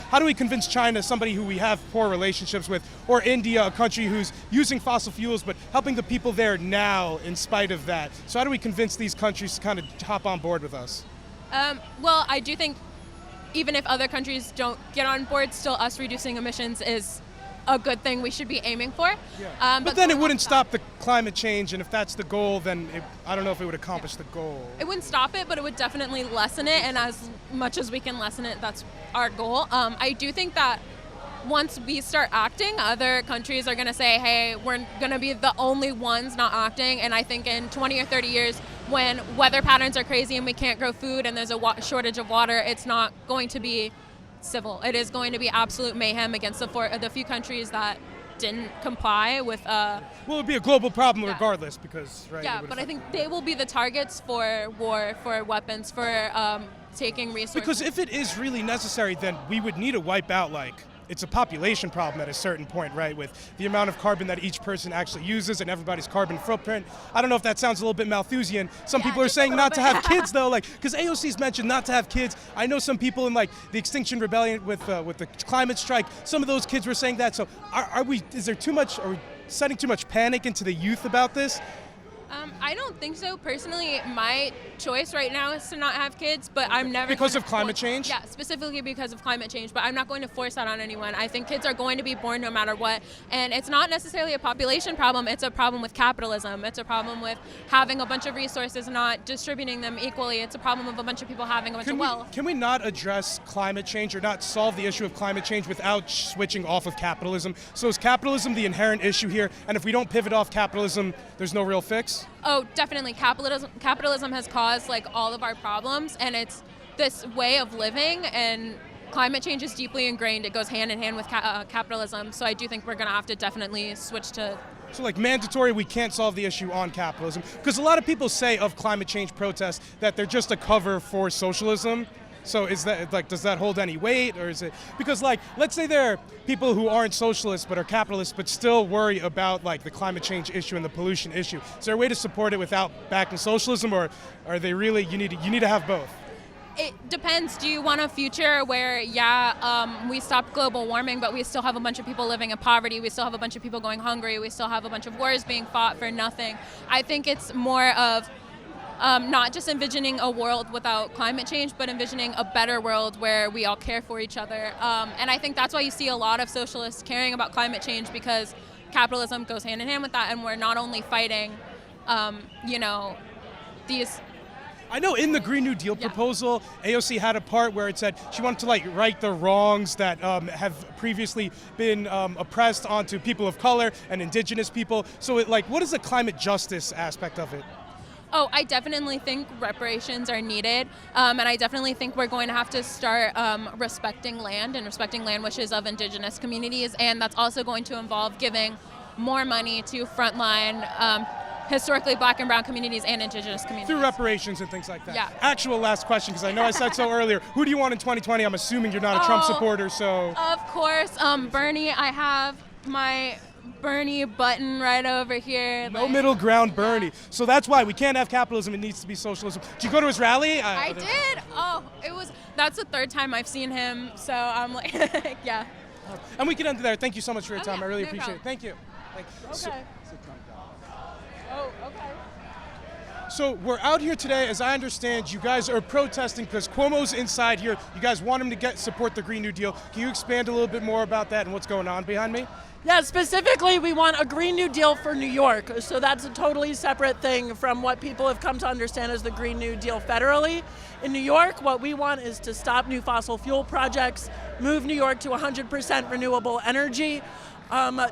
How do we convince China, somebody who we have poor relationships with, or India, a country who's using fossil fuels but helping the people there now in spite of that? So how do we convince these countries to kind of hop on board with us? Well, I do think even if other countries don't get on board, still us reducing emissions is a good thing we should be aiming for. Yeah. But then it wouldn't stop the climate change, and if that's the goal, then I don't know if it would accomplish the goal. It wouldn't stop it, but it would definitely lessen it, and as much as we can lessen it, that's our goal. I do think that once we start acting, other countries are going to say, hey, we're going to be the only ones not acting, and I think in 20 or 30 years, when weather patterns are crazy and we can't grow food and there's a shortage of water, it's not going to be civil. It is going to be absolute mayhem against the few countries that didn't comply with. Well, it would be a global problem regardless, because right. Yeah, but I think they will be the targets for war, for weapons, for taking resources. Because if it is really necessary, then we would need to wipe out it's a population problem at a certain point, right? With the amount of carbon that each person actually uses and everybody's carbon footprint. I don't know if that sounds a little bit Malthusian. Some people are saying not to have kids though, because AOC's mentioned not to have kids. I know some people in the Extinction Rebellion with the climate strike, some of those kids were saying that. So are we setting too much panic into the youth about this? I don't think so. Personally, my choice right now is to not have kids, but I'm never because of climate change? Yeah, specifically because of climate change, but I'm not going to force that on anyone. I think kids are going to be born no matter what, and it's not necessarily a population problem, it's a problem with capitalism. It's a problem with having a bunch of resources and not distributing them equally. It's a problem of a bunch of people having a bunch of wealth. Can we not address climate change or not solve the issue of climate change without switching off of capitalism? So is capitalism the inherent issue here, and if we don't pivot off capitalism, there's no real fix? Oh, definitely. Capitalism has caused all of our problems, and it's this way of living, and climate change is deeply ingrained. It goes hand in hand with capitalism. So I do think we're going to have to definitely switch to. So mandatory, we can't solve the issue on capitalism, because a lot of people say of climate change protests that they're just a cover for socialism. So is that does that hold any weight, or is it because let's say there are people who aren't socialists but are capitalists but still worry about the climate change issue and the pollution issue? Is there a way to support it without backing socialism, or are they really you need to have both? It depends. Do you want a future where we stop global warming, but we still have a bunch of people living in poverty, we still have a bunch of people going hungry, we still have a bunch of wars being fought for nothing? I think it's more of not just envisioning a world without climate change, but envisioning a better world where we all care for each other. And I think that's why you see a lot of socialists caring about climate change, because capitalism goes hand in hand with that, and we're not only fighting, these. I know in the Green New Deal proposal, AOC had a part where it said she wanted to right the wrongs that have previously been oppressed onto people of color and indigenous people. So what is the climate justice aspect of it? Oh, I definitely think reparations are needed, and I definitely think we're going to have to start respecting land wishes of indigenous communities, and that's also going to involve giving more money to frontline historically black and brown communities and indigenous communities. Through reparations and things like that. Yeah. Actual last question, because I know I said so earlier. Who do you want in 2020? I'm assuming you're not a Trump supporter, so. Of course, Bernie. I have my Bernie button right over here. No middle ground, Bernie. So that's why we can't have capitalism. It needs to be socialism. Did you go to his rally? I did. Oh, that's the third time I've seen him. So I'm yeah. And we can end there. Thank you so much for your time. I really appreciate it. Thank you. Okay. Okay. So we're out here today, as I understand, you guys are protesting because Cuomo's inside here. You guys want him to support the Green New Deal. Can you expand a little bit more about that and what's going on behind me? Yeah, specifically, we want a Green New Deal for New York. So that's a totally separate thing from what people have come to understand as the Green New Deal federally. In New York, what we want is to stop new fossil fuel projects, move New York to 100% renewable energy,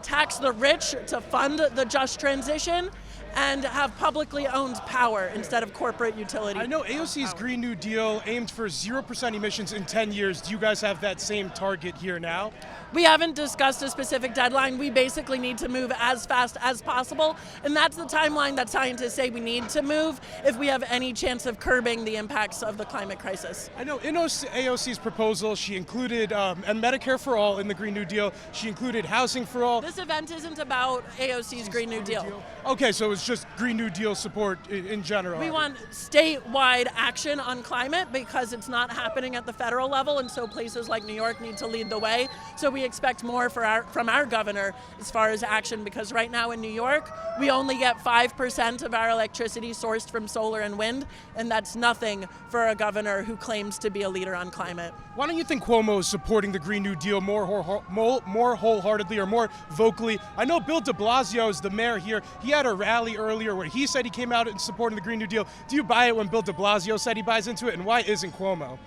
tax the rich to fund the just transition, and have publicly owned power instead of corporate utility. I know AOC's Green New Deal aimed for 0% emissions in 10 years. Do you guys have that same target here now? We haven't discussed a specific deadline. We basically need to move as fast as possible, and that's the timeline that scientists say we need to move if we have any chance of curbing the impacts of the climate crisis. I know in AOC's proposal, she included and Medicare for all in the Green New Deal. She included housing for all. This event isn't about AOC's Green New Deal. Okay, so it was as just Green New Deal support in general? We want statewide action on climate because it's not happening at the federal level, and so places like New York need to lead the way. So we expect more from our governor as far as action, because right now in New York, we only get 5% of our electricity sourced from solar and wind, and that's nothing for a governor who claims to be a leader on climate. Why don't you think Cuomo is supporting the Green New Deal more wholeheartedly or more vocally? I know Bill de Blasio is the mayor here. He had a rally earlier where he said he came out in supporting the Green New Deal. Do you buy it when Bill de Blasio said he buys into it, and why isn't Cuomo?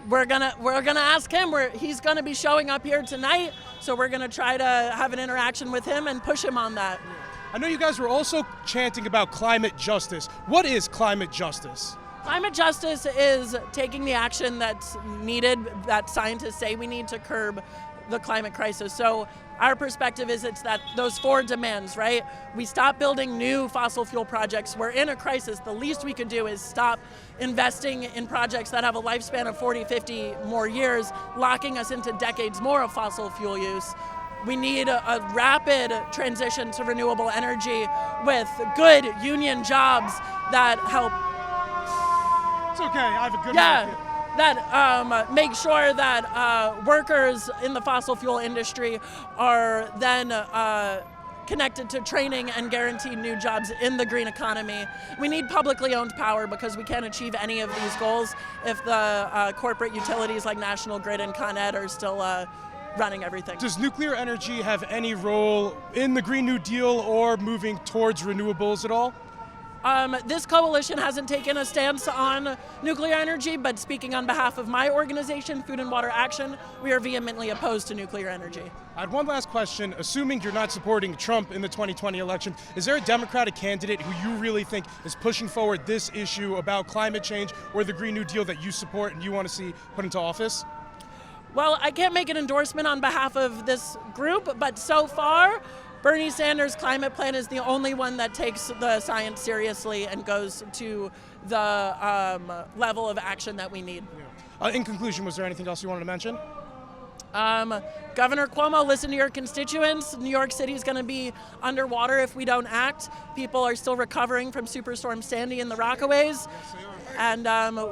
We're gonna ask him. He's gonna be showing up here tonight, so we're gonna try to have an interaction with him and push him on that. I know you guys were also chanting about climate justice. What is climate justice? Climate justice is taking the action that's needed, that scientists say we need to curb the climate crisis. So our perspective is it's that those 4 demands, right? We stop building new fossil fuel projects. We're in a crisis. The least we could do is stop investing in projects that have a lifespan of 40, 50 more years, locking us into decades more of fossil fuel use. We need a rapid transition to renewable energy with good union jobs that help. It's okay, I have a good Yeah, market. that make sure that workers in the fossil fuel industry are then connected to training and guaranteed new jobs in the green economy. We need publicly owned power because we can't achieve any of these goals if the corporate utilities like National Grid and Con Ed are still running everything. Does nuclear energy have any role in the Green New Deal or moving towards renewables at all? This coalition hasn't taken a stance on nuclear energy, but speaking on behalf of my organization, Food and Water Action, we are vehemently opposed to nuclear energy. I had one last question. Assuming you're not supporting Trump in the 2020 election, is there a Democratic candidate who you really think is pushing forward this issue about climate change or the Green New Deal that you support and you want to see put into office? Well, I can't make an endorsement on behalf of this group, but so far, Bernie Sanders' climate plan is the only one that takes the science seriously and goes to the level of action that we need. Yeah. In conclusion, was there anything else you wanted to mention? Governor Cuomo, listen to your constituents. New York City is going to be underwater if we don't act. People are still recovering from Superstorm Sandy in the Rockaways. And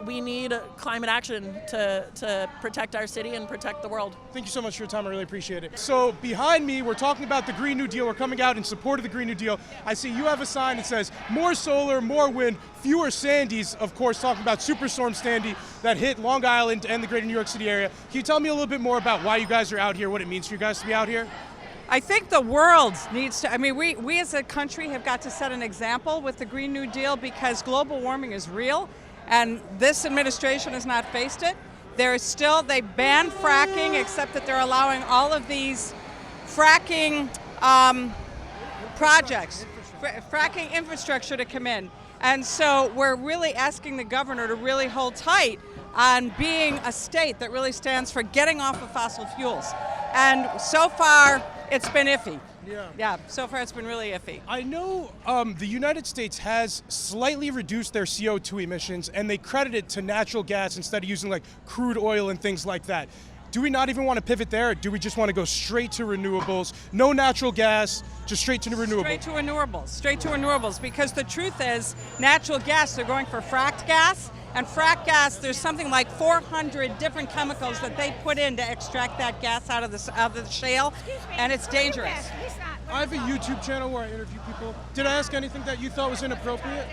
we need climate action to protect our city and protect the world. Thank you so much for your time. I really appreciate it. So behind me, we're talking about the Green New Deal. We're coming out in support of the Green New Deal. I see you have a sign that says more solar, more wind, fewer Sandys, of course, talking about Superstorm Sandy that hit Long Island and the greater New York City area. Can you tell me a little bit more about why you guys are out here, what it means for you guys to be out here? I think the world needs to, we as a country have got to set an example with the Green New Deal because global warming is real. And this administration has not faced it. They banned fracking, except that they're allowing all of these fracking projects, fracking infrastructure to come in. And so we're really asking the governor to really hold tight on being a state that really stands for getting off of fossil fuels. And so far, it's been iffy. Yeah, so far it's been really iffy. I know the United States has slightly reduced their CO2 emissions and they credit it to natural gas instead of using like crude oil and things like that. Do we not even want to pivot there, or do we just want to go straight to renewables? No natural gas, just straight to renewables? Straight to renewables, because the truth is, natural gas, they're going for fracked gas, and fracked gas, there's something like 400 different chemicals that they put in to extract that gas out of the shale, and it's dangerous. I have a YouTube channel where I interview people. Did I ask anything that you thought was inappropriate?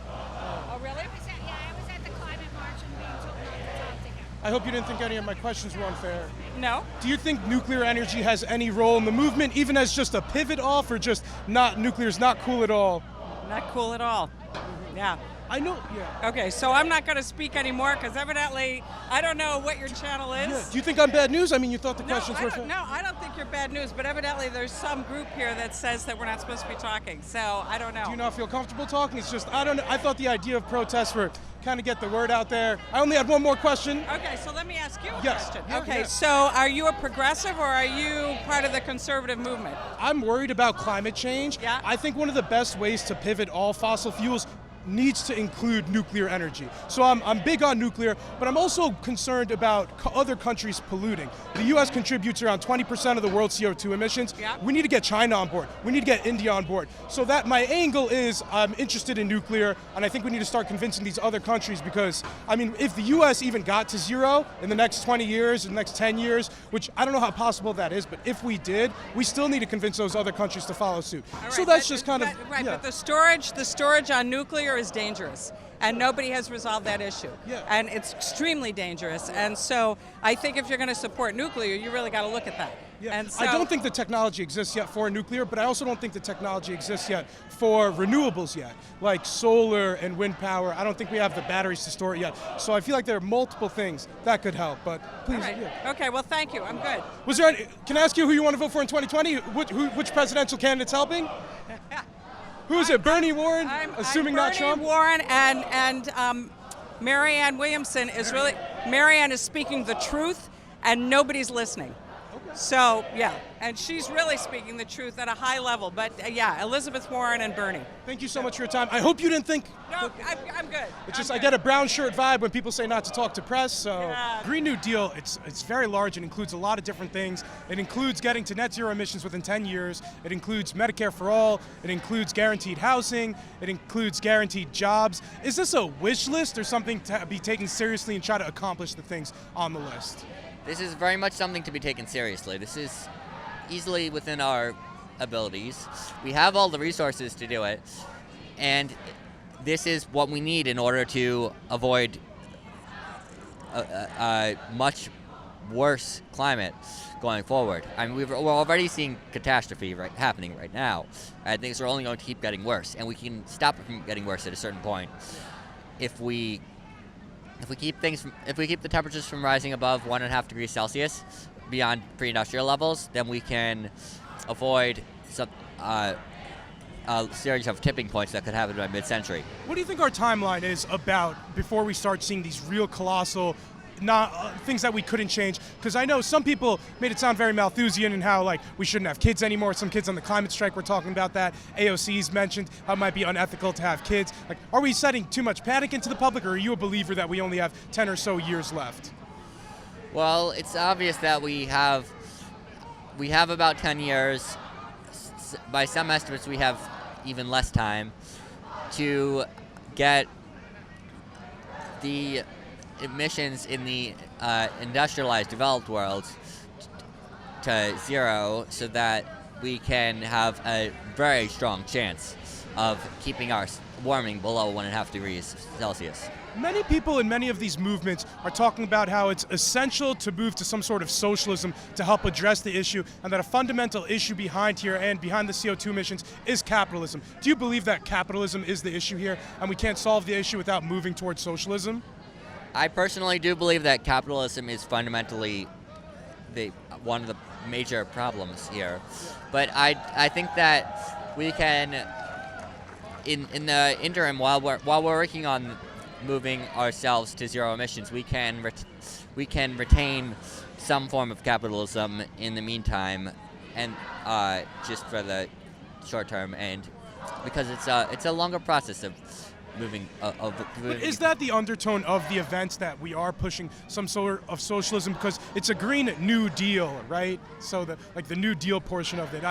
Oh, really? I was at the climate march and being told not to talk together. I hope you didn't think any of my questions were unfair. No. Do you think nuclear energy has any role in the movement, even as just a pivot off, or just nuclear's not cool at all? Not cool at all. Yeah. I know, yeah. Okay, so I'm not going to speak anymore because evidently I don't know what your channel is. Yeah. Do you think I'm bad news? I mean, you thought the questions were fair. No, I don't think you're bad news, but evidently there's some group here that says that we're not supposed to be talking, so I don't know. Do you not feel comfortable talking? It's just, I don't know. I thought the idea of protests were kind of get the word out there. I only had one more question. Okay, so let me ask you a Yes. question. Yeah, okay, yeah. so are you a progressive or are you part of the conservative movement? I'm worried about climate change. Yeah. I think one of the best ways to pivot all fossil fuels needs to include nuclear energy. So I'm big on nuclear, but I'm also concerned about other countries polluting. The US contributes around 20% of the world's CO2 emissions. Yeah. We need to get China on board. We need to get India on board. So that my angle is I'm interested in nuclear, and I think we need to start convincing these other countries because, I mean, if the US even got to zero in the next 20 years, in the next 10 years, which I don't know how possible that is, but if we did, we still need to convince those other countries to follow suit. All So right, that's but- just kind of, right. yeah. But the storage on nuclear is dangerous, and nobody has resolved that issue. Yeah. And it's extremely dangerous. And so I think if you're going to support nuclear, you really got to look at that. Yeah. And so, I don't think the technology exists yet for nuclear, but I also don't think the technology exists yet for renewables yet, like solar and wind power. I don't think we have the batteries to store it yet. So I feel like there are multiple things that could help, but please. All right. Yeah. Okay. Well, thank you. I'm good. Was there any, can I ask you who you want to vote for in 2020? Which presidential candidate's helping? Who is it? Bernie Warren? Assuming I'm not Trump? Bernie Warren and Marianne Williamson is really, Marianne is speaking the truth, and nobody's listening. So, yeah, and she's really speaking the truth at a high level. But, yeah, Elizabeth Warren and Bernie. Thank you so much for your time. I hope you didn't think. No, I'm good. It's just I'm I good. get a brown shirt vibe when people say not to talk to press. So Yeah. Green New Deal, it's very large. It includes a lot of different things. It includes getting to net zero emissions within 10 years. It includes Medicare for all. It includes guaranteed housing. It includes guaranteed jobs. Is this a wish list or something to be taken seriously and try to accomplish the things on the list? This is very much something to be taken seriously. This is easily within our abilities. We have all the resources to do it, and this is what we need in order to avoid a much worse climate going forward. I mean, we're already seeing catastrophe happening right now, and things are only going to keep getting worse, and we can stop it from getting worse at a certain point if we keep the temperatures from rising above 1.5 degrees Celsius beyond pre-industrial levels, then we can avoid some a series of tipping points that could happen by mid-century. What do you think our timeline is about before we start seeing these real colossal things that we couldn't change? Because I know some people made it sound very Malthusian and how like we shouldn't have kids anymore. Some kids on the climate strike were talking about that. AOC's mentioned how it might be unethical to have kids. Like, are we setting too much panic into the public, or are you a believer that we only have 10 or so years left? Well, it's obvious that we have about 10 years. By some estimates, we have even less time to get the emissions in the industrialized developed world to zero so that we can have a very strong chance of keeping our warming below 1.5 degrees Celsius. Many people in many of these movements are talking about how it's essential to move to some sort of socialism to help address the issue, and that a fundamental issue behind here and behind the CO2 emissions is capitalism. Do you believe that capitalism is the issue here and we can't solve the issue without moving towards socialism? I personally do believe that capitalism is fundamentally one of the major problems here. But I think that we can, in the interim, while we're working on moving ourselves to zero emissions, we can retain some form of capitalism in the meantime, and just for the short term, and because it's a longer process of moving. But is that the undertone of the events, that we are pushing some sort of socialism because it's a Green New Deal, right? So the New Deal portion of it,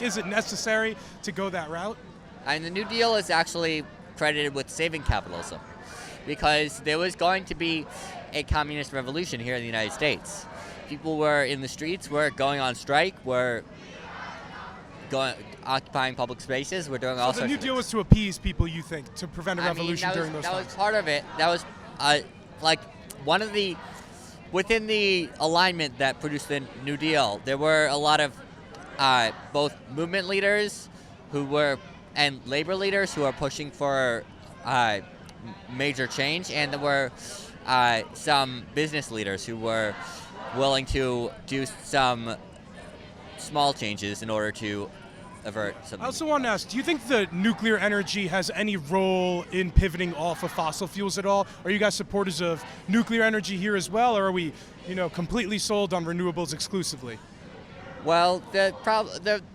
is it necessary to go that route? And the New Deal is actually credited with saving capitalism, because there was going to be a communist revolution here in the United States. People were in the streets, were going on strike, were occupying public spaces, we're doing all sorts of things. So the New Deal was to appease people, you think, to prevent a revolution during those times? That was part of it. That was one of the, within the alignment that produced the New Deal, there were a lot of both movement leaders and labor leaders who were pushing for major change, and there were some business leaders who were willing to do some small changes in order to avert something. I also want to ask, do you think the nuclear energy has any role in pivoting off of fossil fuels at all? Are you guys supporters of nuclear energy here as well, or are we, completely sold on renewables exclusively? Well, the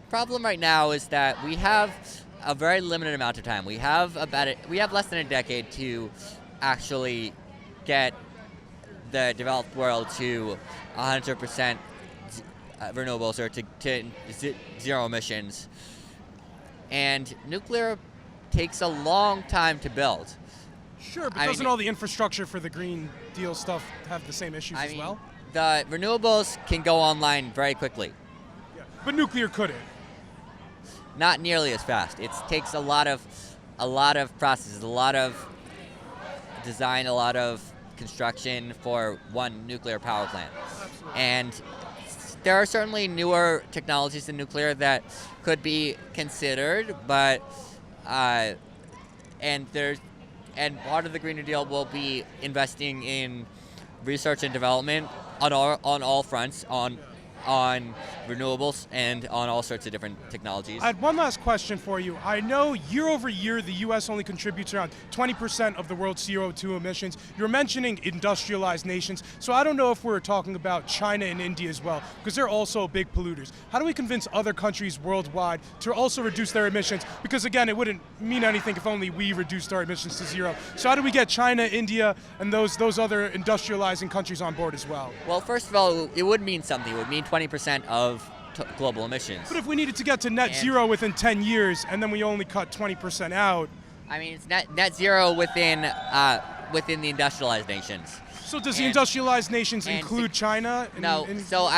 problem right now is that we have a very limited amount of time. We have less than a decade to actually get the developed world to 100% renewables, or to zero emissions. And nuclear takes a long time to build. Sure, but doesn't all the infrastructure for the Green Deal stuff have the same issues as well? The renewables can go online very quickly. Yeah. But nuclear couldn't. Not nearly as fast. It takes a lot of processes, a lot of design, a lot of construction for one nuclear power plant. Absolutely. And there are certainly newer technologies in nuclear that could be considered, but and part of the Green New Deal will be investing in research and development on all fronts, on renewables and on all sorts of different technologies. I had one last question for you. I know year over year the U.S. only contributes around 20% of the world's CO2 emissions. You're mentioning industrialized nations, so I don't know if we're talking about China and India as well, because they're also big polluters. How do we convince other countries worldwide to also reduce their emissions? Because again, it wouldn't mean anything if only we reduced our emissions to zero. So how do we get China, India, and those other industrializing countries on board as well? Well, first of all, it would mean something. It would mean 20% of global emissions. But if we needed to get to net zero within 10 years and then we only cut 20% out. I mean, it's net zero within the industrialized nations. So does the industrialized nations include China? No. So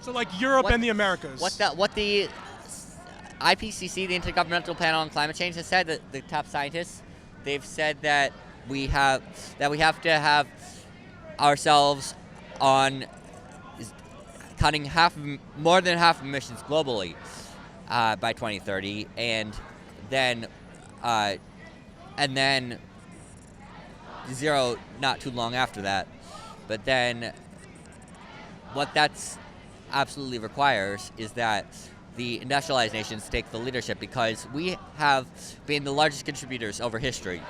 like Europe and the Americas. What the IPCC, the Intergovernmental Panel on Climate Change, has said, that the top scientists, they've said that we have to have ourselves on cutting more than half of emissions globally by 2030, and then zero not too long after that. But then what that's absolutely requires is that the industrialized nations take the leadership, because we have been the largest contributors over history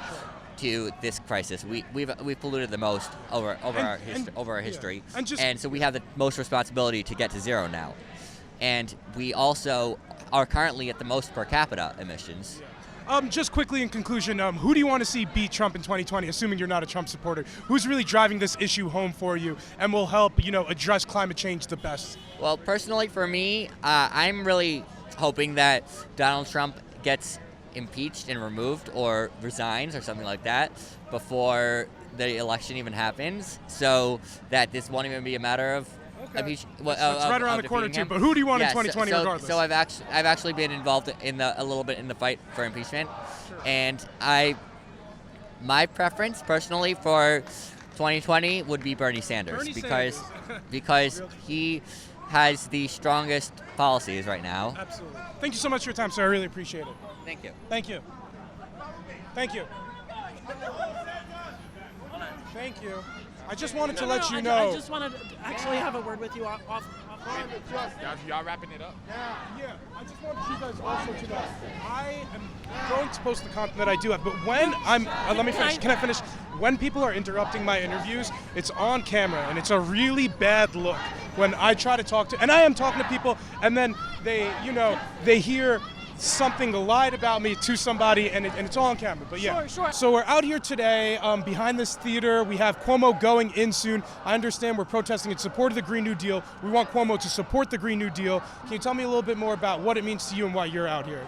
to this crisis. We've polluted the most over our history, and so we have the most responsibility to get to zero now. And we also are currently at the most per capita emissions. Just quickly in conclusion, who do you want to see beat Trump in 2020, assuming you're not a Trump supporter? Who's really driving this issue home for you and will help, address climate change the best? Well, personally for me, I'm really hoping that Donald Trump gets impeached and removed or resigns or something like that before the election even happens, so that this won't even be a matter of impeachment. So it's right around the corner too. But who do you want in 2020 regardless? So I've actually been involved a little bit in the fight for impeachment, and my preference personally for 2020 would be Bernie Sanders, because he has the strongest policies right now. Absolutely. Thank you so much for your time, sir. I really appreciate it. Thank you. Thank you. Thank you. Thank you. I just wanted to let you know. I just wanted to actually have a word with you off. Y'all wrapping it up? Yeah. I just wanted you guys also to know. I am going to post the content that I do have, but when I'm, let me finish. Can I finish? When people are interrupting my interviews, it's on camera, and it's a really bad look when I try to talk to, and I am talking to people, and then they hear something lied about me to somebody, and it's all on camera. But yeah. Sure. So we're out here today behind this theater. We have Cuomo going in soon. I understand we're protesting in support of the Green New Deal. We want Cuomo to support the Green New Deal. Can you tell me a little bit more about what it means to you and why you're out here?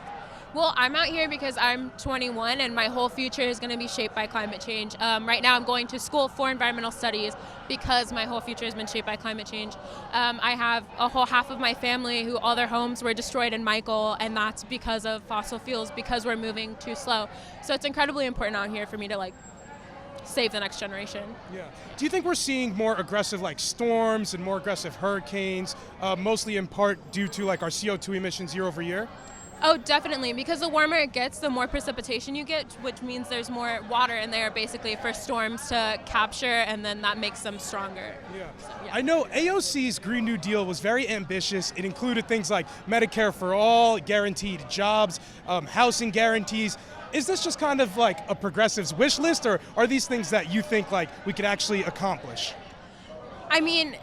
Well, I'm out here because I'm 21 and my whole future is going to be shaped by climate change. Right now I'm going to school for environmental studies because my whole future has been shaped by climate change. I have a whole half of my family who all their homes were destroyed in Michael, and that's because of fossil fuels, because we're moving too slow. So it's incredibly important out here for me to save the next generation. Yeah. Do you think we're seeing more aggressive storms and more aggressive hurricanes, mostly in part due to our CO2 emissions year over year? Oh, definitely, because the warmer it gets, the more precipitation you get, which means there's more water in there basically for storms to capture, and then that makes them stronger. Yeah. So, yeah. I know AOC's Green New Deal was very ambitious. It included things like Medicare for all, guaranteed jobs, housing guarantees. Is this just kind of a progressive's wish list, or are these things that you think we could actually accomplish? I mean,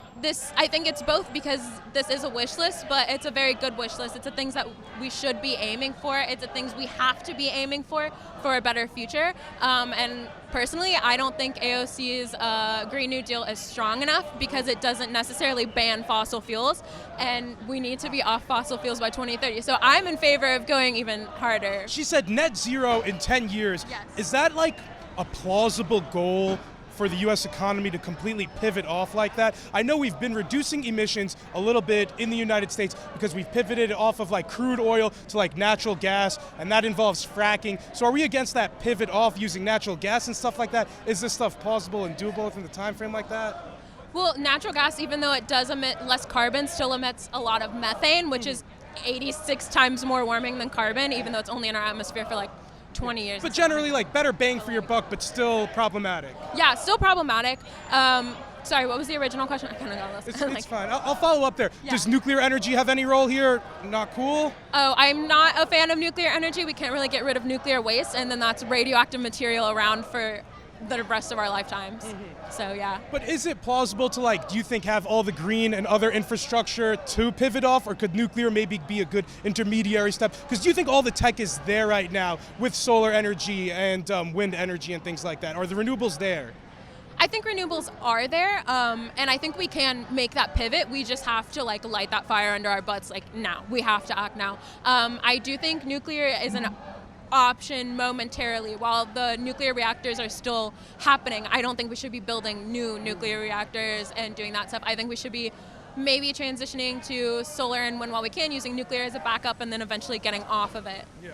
I think it's both, because this is a wish list, but it's a very good wish list. It's the things that we should be aiming for. It's the things we have to be aiming for a better future. And personally, I don't think AOC's Green New Deal is strong enough, because it doesn't necessarily ban fossil fuels, and we need to be off fossil fuels by 2030. So I'm in favor of going even harder. She said net zero in 10 years. Yes. Is that like a plausible goal for the U.S. economy to completely pivot off like that? I know we've been reducing emissions a little bit in the United States because we've pivoted off of like crude oil to like natural gas, and that involves fracking. So are we against that pivot off using natural gas and stuff like that? Is this stuff plausible and doable within the time frame like that? Well, natural gas, even though it does emit less carbon, still emits a lot of methane, which is 86 times more warming than carbon, even though it's only in our atmosphere for like 20 years. But generally, like, better bang for your buck, but still problematic. Yeah, still problematic. Sorry, what was the original question? I kind of got lost. It's fine. I'll follow up there. Yeah. Does nuclear energy have any role here? Not cool? Oh, I'm not a fan of nuclear energy. We can't really get rid of nuclear waste, and then that's radioactive material around for the rest of our lifetimes. So yeah. But is it plausible to, like, do you think have all the green and other infrastructure to pivot off, or could nuclear maybe be a good intermediary step? Because do you think all the tech is there right now with solar energy and wind energy and things like that? Are the renewables there? I think renewables are there, and I think we can make that pivot. We just have to like light that fire under our butts like now. We have to act now. I do think nuclear is an option momentarily while the nuclear reactors are still happening. I don't think we should be building new nuclear reactors and doing that stuff. I think we should be maybe transitioning to solar and wind while we can, using nuclear as a backup, and then eventually getting off of it. Yeah.